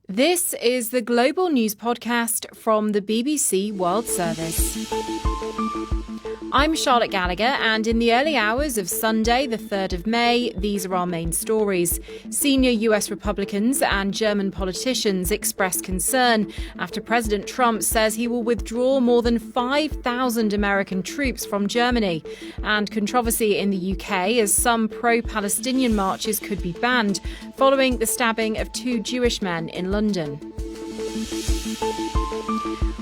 This is the Global News Podcast from the BBC World Service. I'm Charlotte Gallagher, and in the early hours of Sunday, the 3rd of May, these are our main stories. Senior US Republicans and German politicians express concern after President Trump says he will withdraw more than 5,000 American troops from Germany. And controversy in the UK as some pro-Palestinian marches could be banned following the stabbing of 2 Jewish men in London.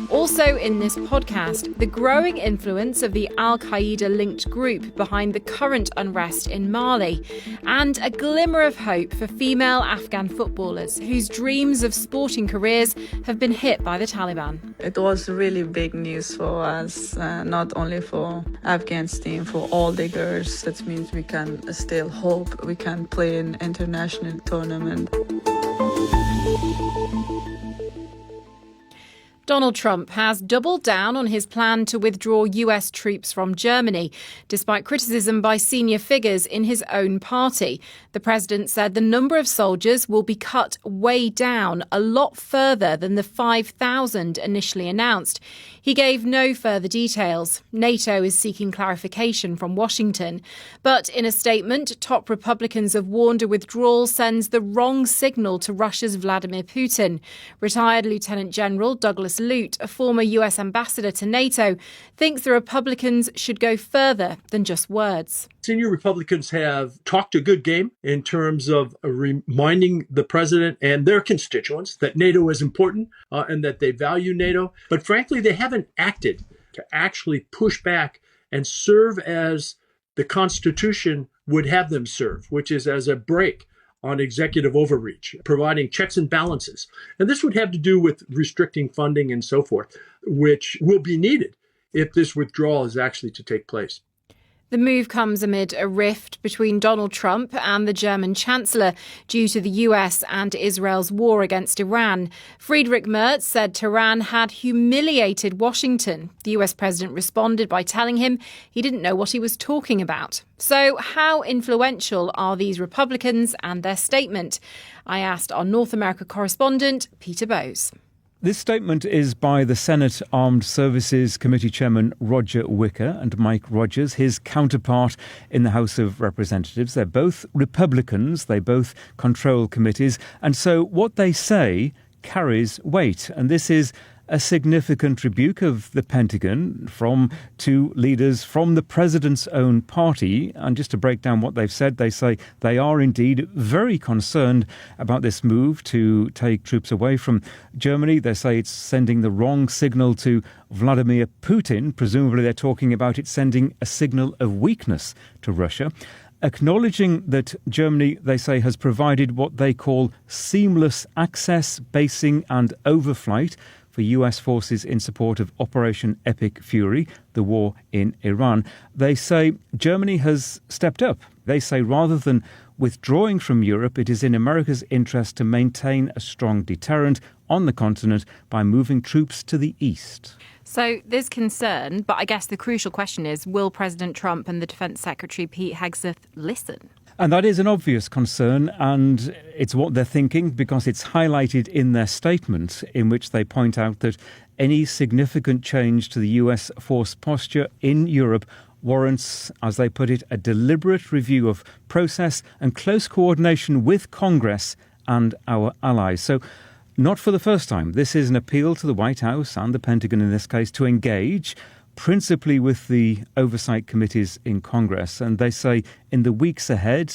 Also in this podcast, the growing influence of the Al-Qaeda-linked group behind the current unrest in Mali, and a glimmer of hope for female Afghan footballers whose dreams of sporting careers have been hit by the Taliban. It was really big news for us, not only for Afghan's team, for all the girls. That means we can still hope we can play in international tournament. Donald Trump has doubled down on his plan to withdraw US troops from Germany, despite criticism by senior figures in his own party. The president said the number of soldiers will be cut way down, a lot further than the 5,000 initially announced. He gave no further details. NATO is seeking clarification from Washington. But in a statement, top Republicans have warned a withdrawal sends the wrong signal to Russia's Vladimir Putin. Retired Lieutenant General Douglas Lute, a former US ambassador to NATO, thinks the Republicans should go further than just words. Senior Republicans have talked a good game in terms of reminding the president and their constituents that NATO is important and that they value NATO. But frankly, they haven't acted to actually push back and serve as the Constitution would have them serve, which is as a brake on executive overreach, providing checks and balances. And this would have to do with restricting funding and so forth, which will be needed if this withdrawal is actually to take place. The move comes amid a rift between Donald Trump and the German Chancellor due to the US and Israel's war against Iran. Friedrich Merz said Tehran had humiliated Washington. The US president responded by telling him he didn't know what he was talking about. So how influential are these Republicans and their statement? I asked our North America correspondent, Peter Bowes. This statement is by the Senate Armed Services Committee Chairman Roger Wicker and Mike Rogers, his counterpart in the House of Representatives. They're both Republicans. They both control committees. And so what they say carries weight. And this is a significant rebuke of the Pentagon from two leaders from the president's own party. And just to break down what they've said, they say they are indeed very concerned about this move to take troops away from Germany. They say it's sending the wrong signal to Vladimir Putin. Presumably they're talking about it sending a signal of weakness to Russia. Acknowledging that Germany, they say, has provided what they call seamless access, basing and overflight for US forces in support of Operation Epic Fury, the war in Iran. They say Germany has stepped up. They say rather than withdrawing from Europe, it is in America's interest to maintain a strong deterrent on the continent by moving troops to the east. So there's concern, but I guess the crucial question is, will President Trump and the Defense Secretary Pete Hegseth listen? And that is an obvious concern, and it's what they're thinking because it's highlighted in their statement in which they point out that any significant change to the US force posture in Europe warrants, as they put it, a deliberate review of process and close coordination with Congress and our allies. So not for the first time. This is an appeal to the White House and the Pentagon in this case to engage principally with the oversight committees in Congress. And they say in the weeks ahead,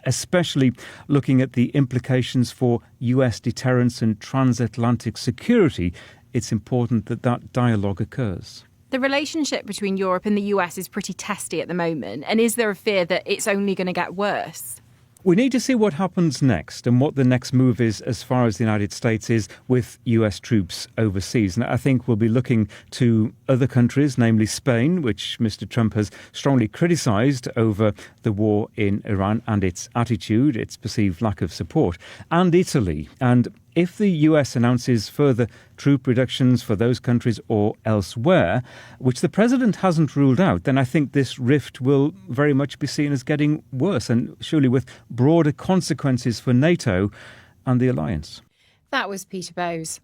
especially looking at the implications for US deterrence and transatlantic security, it's important that that dialogue occurs. The relationship between Europe and the US is pretty testy at the moment. And is there a fear that it's only going to get worse? We need to see what happens next and what the next move is as far as the United States is with US troops overseas. And I think we'll be looking to other countries, namely Spain, which Mr. Trump has strongly criticised over the war in Iran and its attitude, its perceived lack of support, and Italy. And if the US announces further troop reductions for those countries or elsewhere, which the president hasn't ruled out, then I think this rift will very much be seen as getting worse and surely with broader consequences for NATO and the alliance. That was Peter Bowes.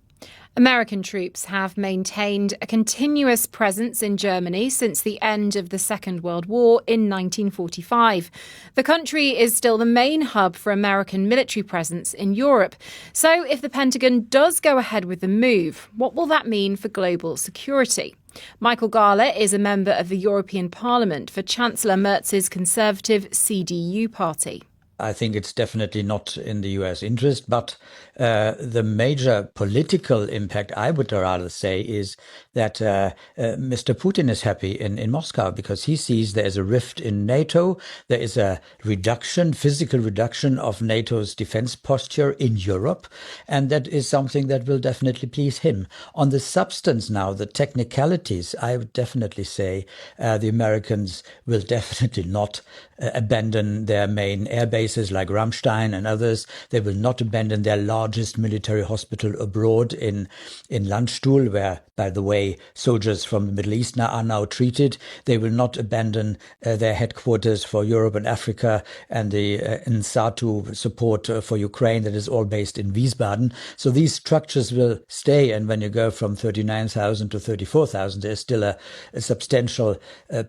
American troops have maintained a continuous presence in Germany since the end of the Second World War in 1945. The country is still the main hub for American military presence in Europe. So if the Pentagon does go ahead with the move, what will that mean for global security? Michael Gahler is a member of the European Parliament for Chancellor Merz's Conservative CDU party. I think it's definitely not in the US interest, but the major political impact, I would rather say, is that Mr. Putin is happy in Moscow because he sees there is a rift in NATO. There is a physical reduction of NATO's defense posture in Europe. And that is something that will definitely please him. On the substance now, the technicalities, I would definitely say the Americans will definitely not abandon their main air bases like Ramstein and others. They will not abandon their largest military hospital abroad in Landstuhl, where, by the way, soldiers from the Middle East are now treated. They will not abandon their headquarters for Europe and Africa and the NSATU support for Ukraine that is all based in Wiesbaden. So these structures will stay. And when you go from 39,000 to 34,000, there's still a substantial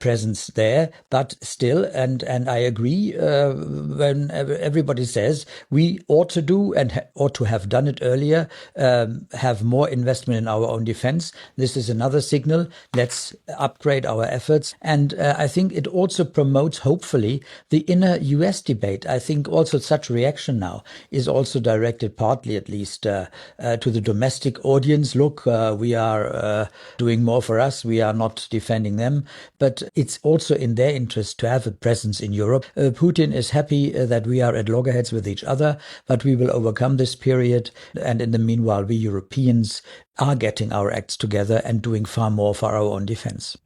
presence there. But still, and I agree when everybody says we ought to do and ought to have done it earlier, have more investment in our own defense. This is another signal. Let's upgrade our efforts. And I think it also promotes, hopefully, the inner US debate. I think also such reaction now is also directed, partly at least, to the domestic audience. Look, we are doing more for us. We are not defending them. But it's also in their interest to have a presence in Europe. Putin is happy that we are at loggerheads with each other, but we will overcome this period. And in the meanwhile, we Europeans are getting our acts together and doing far more for our own defence.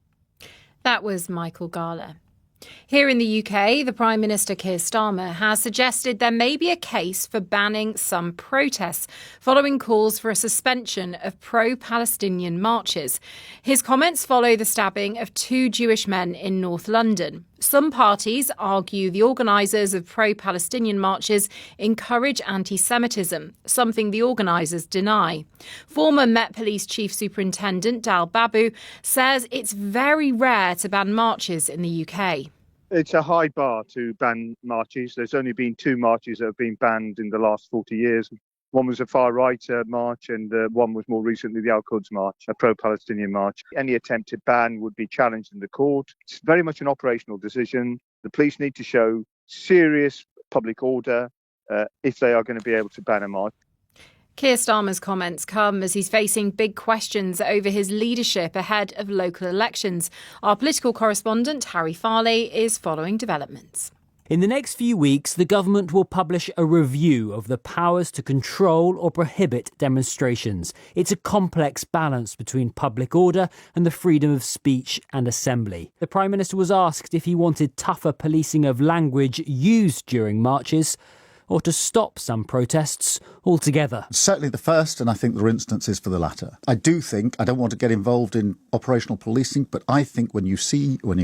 That was Michael Gahler. Here in the UK, the Prime Minister Keir Starmer has suggested there may be a case for banning some protests following calls for a suspension of pro-Palestinian marches. His comments follow the stabbing of 2 Jewish men in North London. Some parties argue the organisers of pro-Palestinian marches encourage anti-Semitism, something the organisers deny. Former Met Police Chief Superintendent Dal Babu says it's very rare to ban marches in the UK. It's a high bar to ban marches. There's only been 2 marches that have been banned in the last 40 years. One was a far-right march and one was more recently the Al-Quds March, a pro-Palestinian march. Any attempted ban would be challenged in the court. It's very much an operational decision. The police need to show serious public order if they are going to be able to ban a march. Keir Starmer's comments come as he's facing big questions over his leadership ahead of local elections. Our political correspondent, Harry Farley, is following developments. In the next few weeks, the government will publish a review of the powers to control or prohibit demonstrations. It's a complex balance between public order and the freedom of speech and assembly. The Prime Minister was asked if he wanted tougher policing of language used during marches, or to stop some protests altogether. Certainly the first, and I think there are instances for the latter. I don't want to get involved in operational policing, but I think when you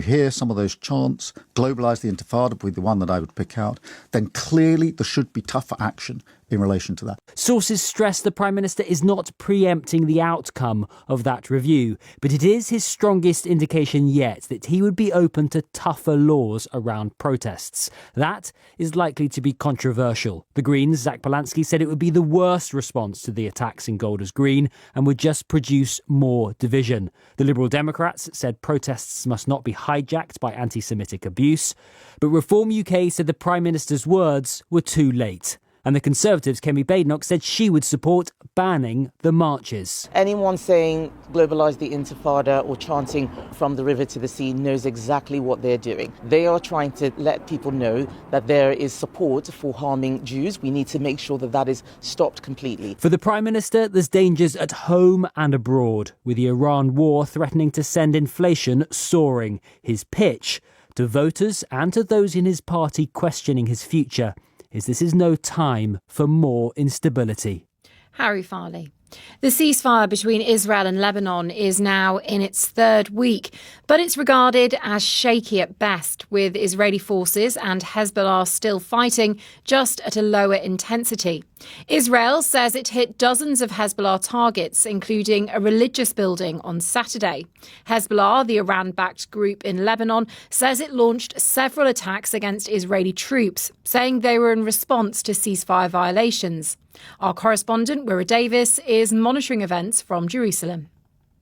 hear some of those chants, globalise the Intifada would be the one that I would pick out, then clearly there should be tougher action in relation to that. Sources stress the Prime Minister is not preempting the outcome of that review, but it is his strongest indication yet that he would be open to tougher laws around protests. That is likely to be controversial. The Greens' Zach Polanski said it would be the worst response to the attacks in Golders Green and would just produce more division. The Liberal Democrats said protests must not be hijacked by anti-Semitic abuse. But Reform UK said the Prime Minister's words were too late. And the Conservatives' Kemi Badenoch said she would support banning the marches. Anyone saying globalise the Intifada or chanting from the river to the sea knows exactly what they're doing. They are trying to let people know that there is support for harming Jews. We need to make sure that that is stopped completely. For the Prime Minister, there's dangers at home and abroad, with the Iran war threatening to send inflation soaring. His pitch to voters and to those in his party questioning his future is this is no time for more instability. Harry Farley. The ceasefire between Israel and Lebanon is now in its third week, but it's regarded as shaky at best, with Israeli forces and Hezbollah still fighting, just at a lower intensity. Israel says it hit dozens of Hezbollah targets, including a religious building on Saturday. Hezbollah, the Iran-backed group in Lebanon, says it launched several attacks against Israeli troops, saying they were in response to ceasefire violations. Our correspondent, Wira Davis, is monitoring events from Jerusalem.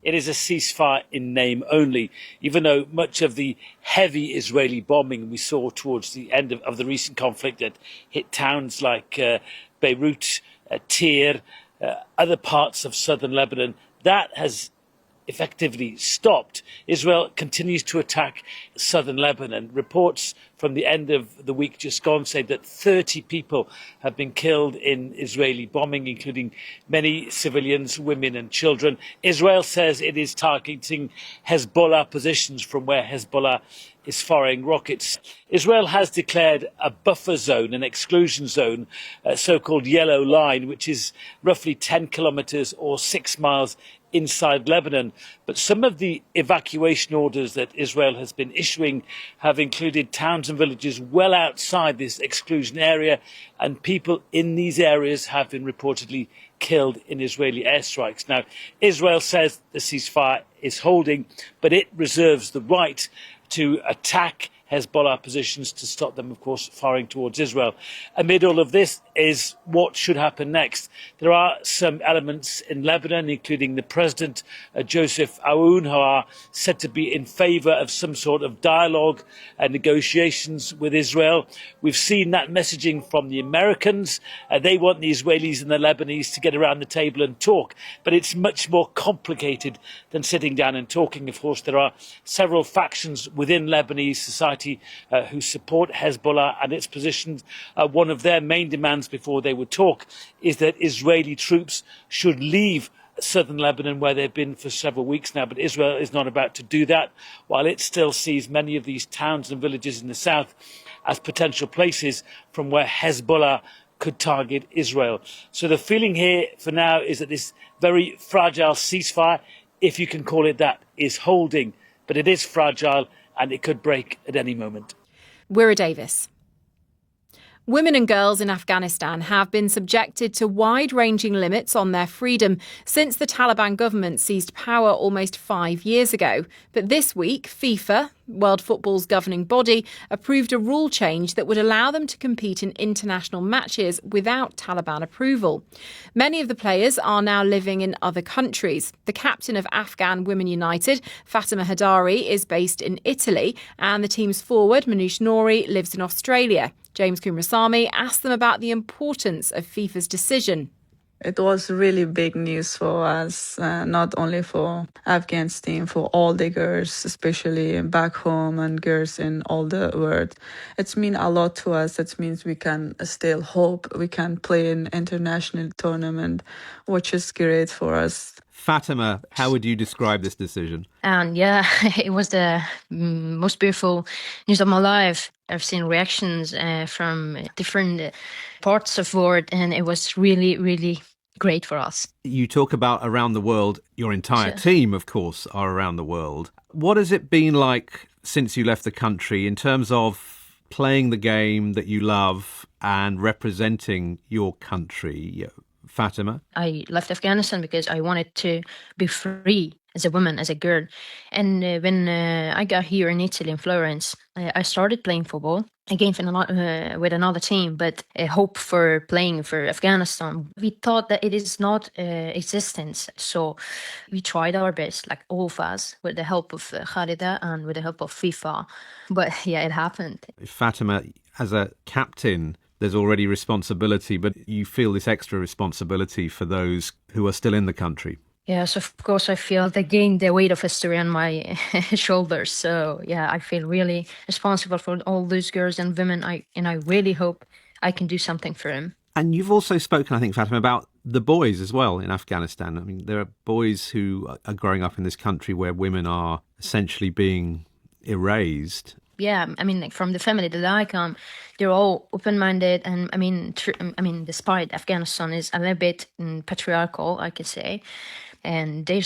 It is a ceasefire in name only, even though much of the heavy Israeli bombing we saw towards the end of the recent conflict that hit towns like Beirut, Tyre, other parts of southern Lebanon, that has effectively stopped. Israel continues to attack southern Lebanon. Reports from the end of the week just gone say that 30 people have been killed in Israeli bombing, including many civilians, women and children. Israel says it is targeting Hezbollah positions from where Hezbollah is firing rockets. Israel has declared a buffer zone, an exclusion zone, a so-called yellow line, which is roughly 10 kilometers or 6 miles inside Lebanon. But some of the evacuation orders that Israel has been issuing have included towns and villages well outside this exclusion area, and people in these areas have been reportedly killed in Israeli airstrikes. Now, Israel says the ceasefire is holding, but it reserves the right to attack Hezbollah positions to stop them, of course, firing towards Israel. Amid all of this is what should happen next. There are some elements in Lebanon, including the president, Joseph Aoun, who are said to be in favour of some sort of dialogue and negotiations with Israel. We've seen that messaging from the Americans. They want the Israelis and the Lebanese to get around the table and talk. But it's much more complicated than sitting down and talking. Of course, there are several factions within Lebanese society who support Hezbollah and its positions. One of their main demands before they would talk is that Israeli troops should leave southern Lebanon, where they've been for several weeks now. But Israel is not about to do that, while it still sees many of these towns and villages in the south as potential places from where Hezbollah could target Israel. So the feeling here for now is that this very fragile ceasefire, if you can call it that, is holding. But it is fragile, and it could break at any moment. Wira Davis. Women and girls in Afghanistan have been subjected to wide-ranging limits on their freedom since the Taliban government seized power almost 5 years ago. But this week, FIFA, World Football's governing body, approved a rule change that would allow them to compete in international matches without Taliban approval. Many of the players are now living in other countries. The captain of Afghan Women United, Fatima Hadari, is based in Italy, and the team's forward, Manoush Nouri, lives in Australia. James Kumrasamy asked them about the importance of FIFA's decision. It was really big news for us, not only for Afghan's team, for all the girls, especially back home and girls in all the world. It's mean a lot to us. It means we can still hope we can play in international tournament, which is great for us. Fatima, how would you describe this decision? And yeah, it was the most beautiful news of my life. I've seen reactions from different parts of the world, and it was really, really great for us. You talk about around the world. Your entire team, of course, are around the world. What has it been like since you left the country in terms of playing the game that you love and representing your country? Fatima? I left Afghanistan because I wanted to be free as a woman, as a girl. And when I got here in Italy, in Florence, I started playing football again with another team, but a hope for playing for Afghanistan. We thought that it is not existence. So we tried our best, like all of us, with the help of Khalida and with the help of FIFA. But yeah, it happened. Fatima, as a captain, there's already responsibility, but you feel this extra responsibility for those who are still in the country. Yes, of course, I feel again the weight of history on my shoulders. So yeah, I feel really responsible for all those girls and women. I really hope I can do something for them. And you've also spoken, I think, Fatima, about the boys as well in Afghanistan. I mean, there are boys who are growing up in this country where women are essentially being erased. like from the family that I come, they're all open-minded, and despite Afghanistan is a little bit patriarchal, I could say, and they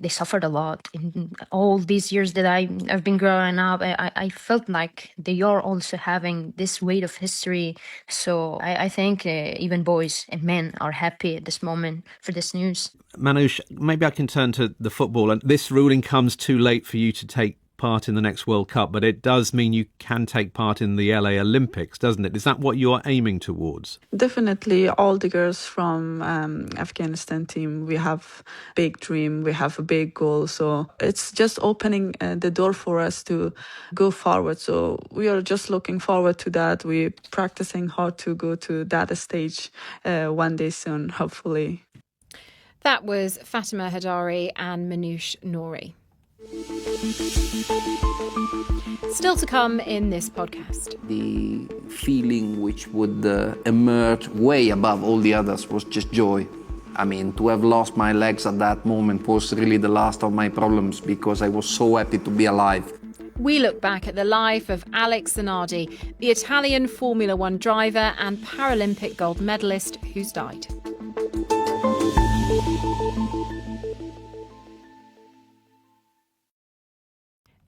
suffered a lot in all these years that I've been growing up. I felt like they are also having this weight of history. So I think even boys and men are happy at this moment for this news. Manoush, maybe I can turn to the football. And this ruling comes too late for you to take part in the next World Cup, but it does mean you can take part in the LA Olympics, doesn't it? Is that what you're aiming towards? Definitely, all the girls from Afghanistan team, we have big dream, we have a big goal. So it's just opening the door for us to go forward. So we are just looking forward to that. We're practicing hard to go to that stage one day soon, hopefully. That was Fatima Hadari and Manoush Nouri. Still to come in this podcast. The feeling which would emerge way above all the others was just joy. I mean, to have lost my legs at that moment was really the last of my problems, because I was so happy to be alive. We look back at the life of Alex Zanardi, the Italian Formula One driver and Paralympic gold medalist who's died.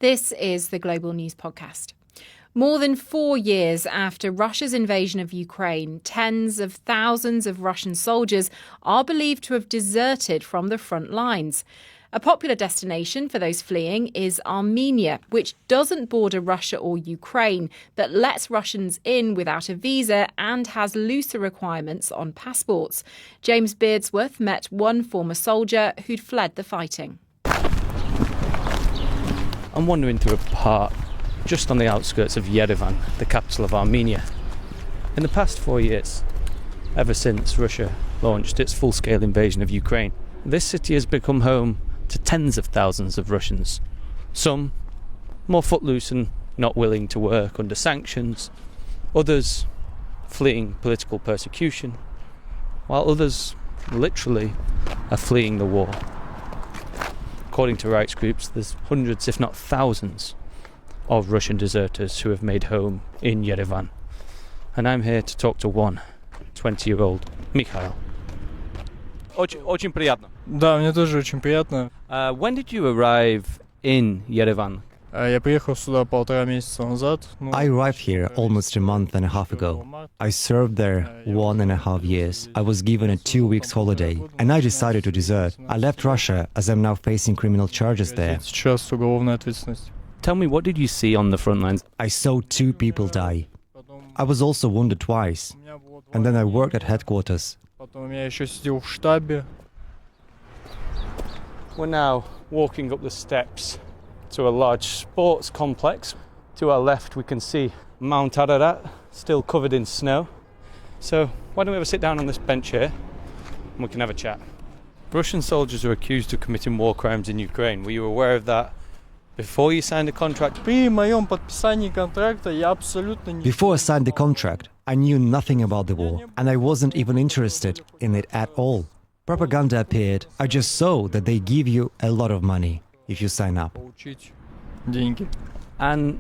This is the Global News Podcast. More than 4 years after Russia's invasion of Ukraine, tens of thousands of Russian soldiers are believed to have deserted from the front lines. A popular destination for those fleeing is Armenia, which doesn't border Russia or Ukraine, but lets Russians in without a visa and has looser requirements on passports. James Beardsworth met one former soldier who'd fled the fighting. I'm wandering through a park just on the outskirts of Yerevan, the capital of Armenia. In the past 4 years, ever since Russia launched its full-scale invasion of Ukraine, this city has become home to tens of thousands of Russians. Some more footloose and not willing to work under sanctions, others fleeing political persecution, while others literally are fleeing the war. According to rights groups, there's hundreds, if not thousands, of Russian deserters who have made home in Yerevan. And I'm here to talk to one 20-year-old, Mikhail. Очень приятно. Да, мне тоже очень приятно. When did you arrive in Yerevan? Я приехал сюда 1,5 месяца назад. I arrived here almost a month and a half ago. I served there 1.5 years. I was given a 2 weeks holiday, and I decided to desert. I left Russia as I'm now facing criminal charges there. Сейчас уголовная ответственность. Tell me, what did you see on the front lines? I saw 2 people die. I was also wounded twice, and then I worked at headquarters. Потом я еще сидел в штабе. We're now walking up the steps to a large sports complex. To our left we can see Mount Ararat, still covered in snow. So why don't we have a sit down on this bench here and we can have a chat. Russian soldiers are accused of committing war crimes in Ukraine. Were you aware of that before you signed a contract? При моем подписании контракта я абсолютно не... Before I signed the contract, I knew nothing about the war, and I wasn't even interested in it at all. Propaganda appeared. I just saw that they give you a lot of money if you sign up. Деньги. And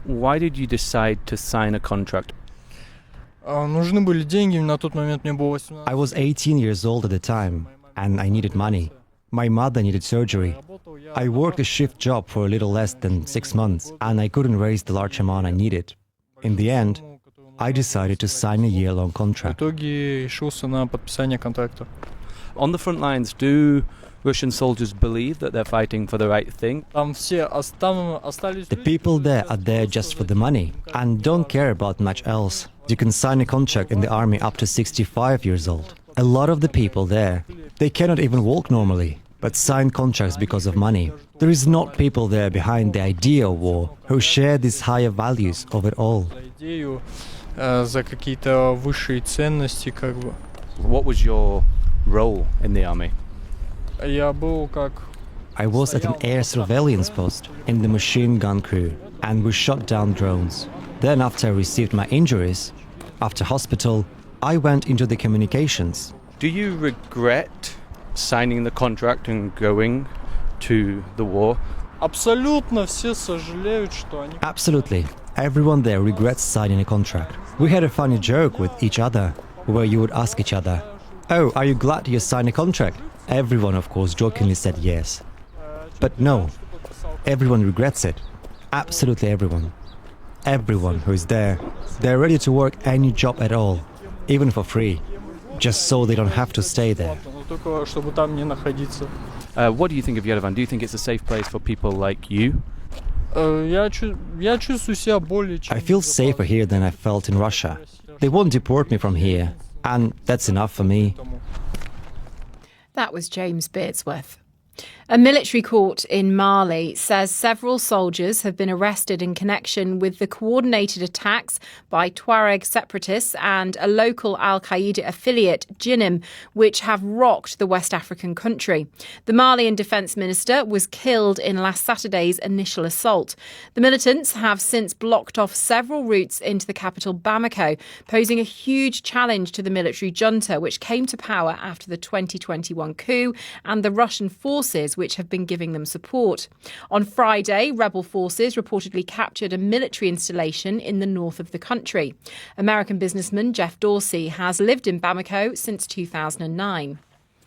why did you decide to sign a contract? Нужны были деньги, на тот момент мне было 18. I was 18 years old at the time, and I needed money. My mother needed surgery. I worked a shift job for a little less than 6 months, and I couldn't raise the large amount I needed. In the end, I decided to sign a year-long contract. В итоге решился на подписание контракта. On the front lines, do Russian soldiers believe that they're fighting for the right thing? Там остались The people there are there just for the money and don't care about much else. You can sign a contract in the army up to 65 years old. A lot of the people there, they cannot even walk normally, but sign contracts because of money. There is not people there behind the idea of war who share these higher values of it all. идею за какие-то высшие ценности, как бы. What was your role in the army? Я был как... I was at an air surveillance post in the machine gun crew, and we shot down drones. Then after I received my injuries, after hospital, I went into the communications. Do you regret signing the contract and going to the war? Absolutely. Everyone there regrets signing a contract. We had a funny joke with each other, where you would ask each other, "Oh, are you glad you signed a contract?" Everyone, of course, jokingly said yes. But no, everyone regrets it. Absolutely everyone. Everyone who is there, they're ready to work any job at all, even for free, just so they don't have to stay there. What do you think of Yerevan? Do you think it's a safe place for people like you? I feel safer here than I felt in Russia. They won't deport me from here, and that's enough for me. That was James Beardsworth. A military court in Mali says several soldiers have been arrested in connection with the coordinated attacks by Tuareg separatists and a local al-Qaeda affiliate, JNIM, which have rocked the West African country. The Malian defence minister was killed in last Saturday's initial assault. The militants have since blocked off several routes into the capital Bamako, posing a huge challenge to the military junta, which came to power after the 2021 coup and the Russian forces which have been giving them support. On Friday, rebel forces reportedly captured a military installation in the north of the country. American businessman Jeff Dorsey has lived in Bamako since 2009.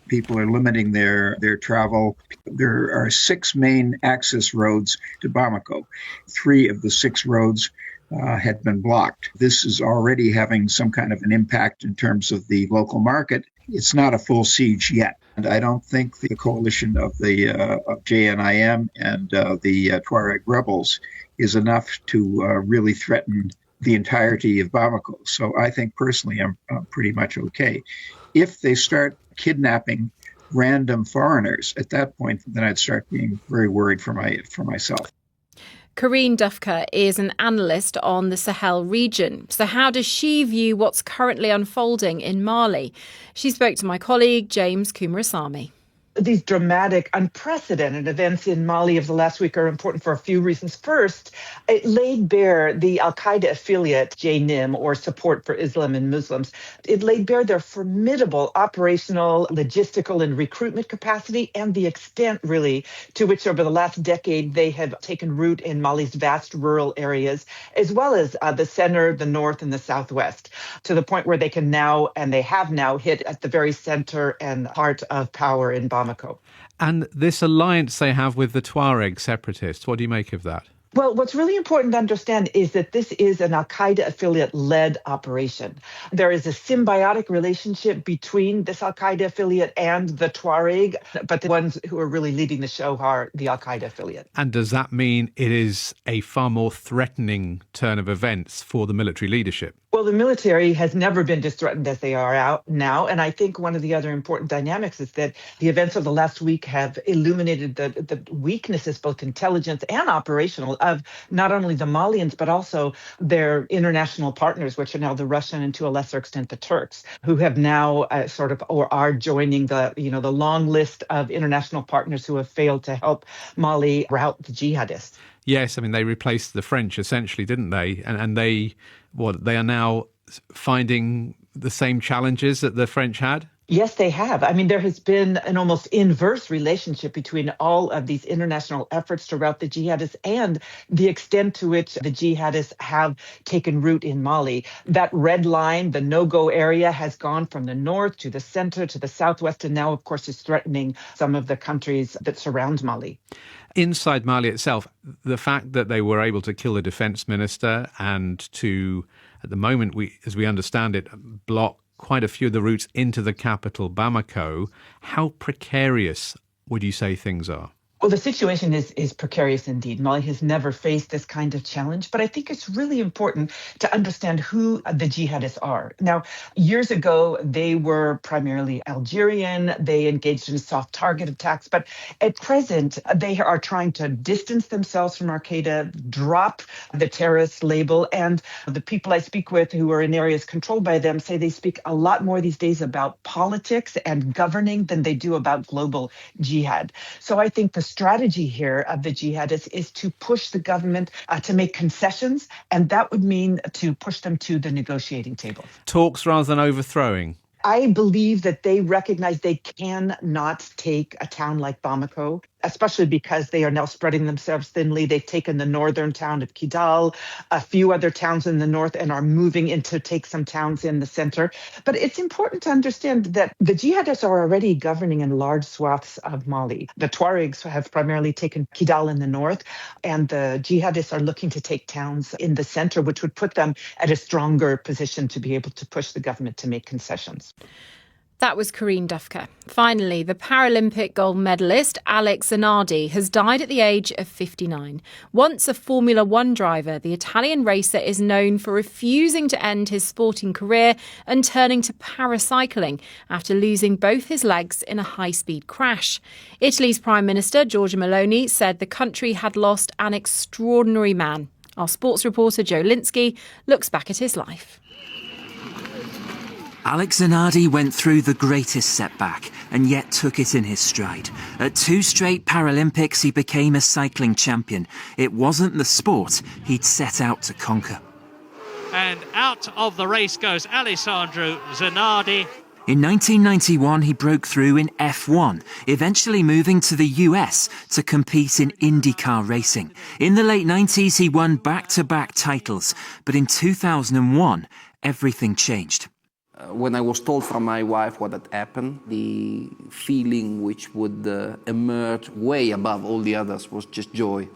People are limiting their travel. There are 6 main access roads to Bamako. 3 of the 6 roads had been blocked. This is already having some kind of an impact in terms of the local market. It's not a full siege yet. And I don't think the coalition of the of JNIM and the Tuareg rebels is enough to really threaten the entirety of Bamako. So I think personally I'm pretty much okay. If they start kidnapping random foreigners at that point, then I'd start being very worried for myself. Karine Dufka is an analyst on the Sahel region. So how does she view what's currently unfolding in Mali? She spoke to my colleague, James Kumarasamy. These dramatic, unprecedented events in Mali of the last week are important for a few reasons. First, it laid bare the al-Qaeda affiliate, JNIM, or Support for Islam and Muslims. It laid bare their formidable operational, logistical, and recruitment capacity and the extent, really, to which over the last decade they have taken root in Mali's vast rural areas, as well as the center, the north, and the southwest, to the point where they can now, and they have now, hit at the very center and heart of power in Bamako. And this alliance they have with the Tuareg separatists, what do you make of that? Well, what's really important to understand is that this is an al-Qaeda affiliate-led operation. There is a symbiotic relationship between this al-Qaeda affiliate and the Tuareg, but the ones who are really leading the show are the al-Qaeda affiliate. And does that mean it is a far more threatening turn of events for the military leadership? Well, the military has never been as threatened as they are out now. And I think one of the other important dynamics is that the events of the last week have illuminated the weaknesses, both intelligence and operational, of not only the Malians, but also their international partners, which are now the Russian and to a lesser extent the Turks, who have now or are joining the long list of international partners who have failed to help Mali rout the jihadists. Yes, I mean, they replaced the French essentially, didn't they? And they are now finding the same challenges that the French had? Yes, they have. I mean, there has been an almost inverse relationship between all of these international efforts to rout the jihadists and the extent to which the jihadists have taken root in Mali. That red line, the no-go area, has gone from the north to the center to the southwest, and now, of course, is threatening some of the countries that surround Mali. Inside Mali itself, the fact that they were able to kill the defense minister and to, at the moment, as we understand it, block quite a few of the routes into the capital, Bamako, how precarious would you say things are? Well, the situation is precarious indeed. Mali has never faced this kind of challenge, but I think it's really important to understand who the jihadists are. Now, years ago, they were primarily Algerian. They engaged in soft target attacks, but at present, they are trying to distance themselves from Al-Qaeda, drop the terrorist label, and the people I speak with who are in areas controlled by them say they speak a lot more these days about politics and governing than they do about global jihad. So I think the strategy here of the jihadists is to push the government to make concessions, and that would mean to push them to the negotiating table. Talks rather than overthrowing. I believe that they recognize they cannot take a town like Bamako. especially because they are now spreading themselves thinly. They've taken the northern town of Kidal, a few other towns in the north, and are moving in to take some towns in the center. But it's important to understand that the jihadists are already governing in large swaths of Mali. The Tuaregs have primarily taken Kidal in the north, and the jihadists are looking to take towns in the center, which would put them at a stronger position to be able to push the government to make concessions. That was Corinne Dufka. Finally, the Paralympic gold medalist Alex Zanardi has died at the age of 59. Once a Formula One driver, the Italian racer is known for refusing to end his sporting career and turning to paracycling after losing both his legs in a high-speed crash. Italy's Prime Minister, Giorgia Meloni, said the country had lost an extraordinary man. Our sports reporter, Joe Linsky, looks back at his life. Alex Zanardi went through the greatest setback and yet took it in his stride. At 2 straight Paralympics, he became a cycling champion. It wasn't the sport he'd set out to conquer. And out of the race goes Alessandro Zanardi. In 1991, he broke through in F1, eventually moving to the US to compete in IndyCar racing. In the late 90s, he won back-to-back titles, but in 2001, everything changed. When I was told from my wife what had happened, the feeling which would emerge way above all the others was just joy.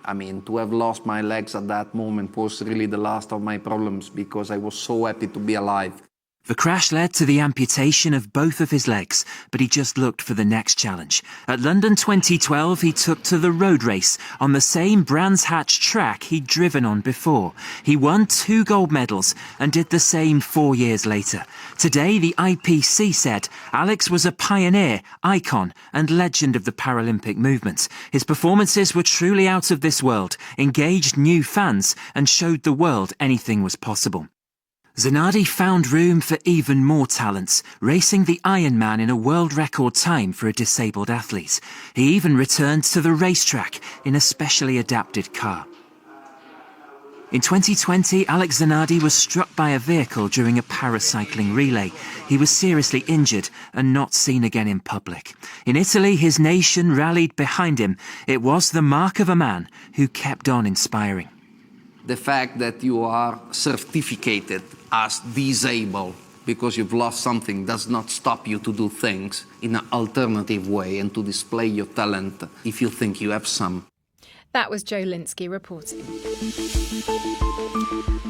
I mean, to have lost my legs at that moment was really the last of my problems because I was so happy to be alive. The crash led to the amputation of both of his legs, but he just looked for the next challenge. At London 2012, he took to the road race on the same Brands Hatch track he'd driven on before. He won 2 gold medals and did the same 4 years later. Today, the IPC said Alex was a pioneer, icon and legend of the Paralympic movement. His performances were truly out of this world, engaged new fans and showed the world anything was possible. Zanardi found room for even more talents, racing the Ironman in a world record time for a disabled athlete. He even returned to the racetrack in a specially adapted car. In 2020, Alex Zanardi was struck by a vehicle during a paracycling relay. He was seriously injured and not seen again in public. In Italy, his nation rallied behind him. It was the mark of a man who kept on inspiring. The fact that you are certificated as disabled because you've lost something does not stop you to do things in an alternative way and to display your talent if you think you have some. That was Joe Linsky reporting.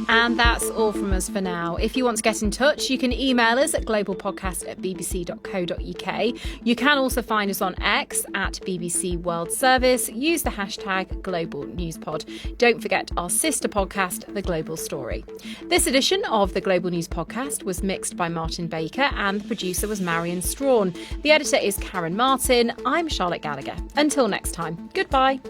And that's all from us for now. If you want to get in touch, you can email us at globalpodcast@bbc.co.uk. You can also find us on X at BBC World Service. Use the hashtag Global Newspod. Don't forget our sister podcast, The Global Story. This edition of the Global News Podcast was mixed by Martin Baker and the producer was Marion Strawn. The editor is Karen Martin. I'm Charlotte Gallagher. Until next time, goodbye.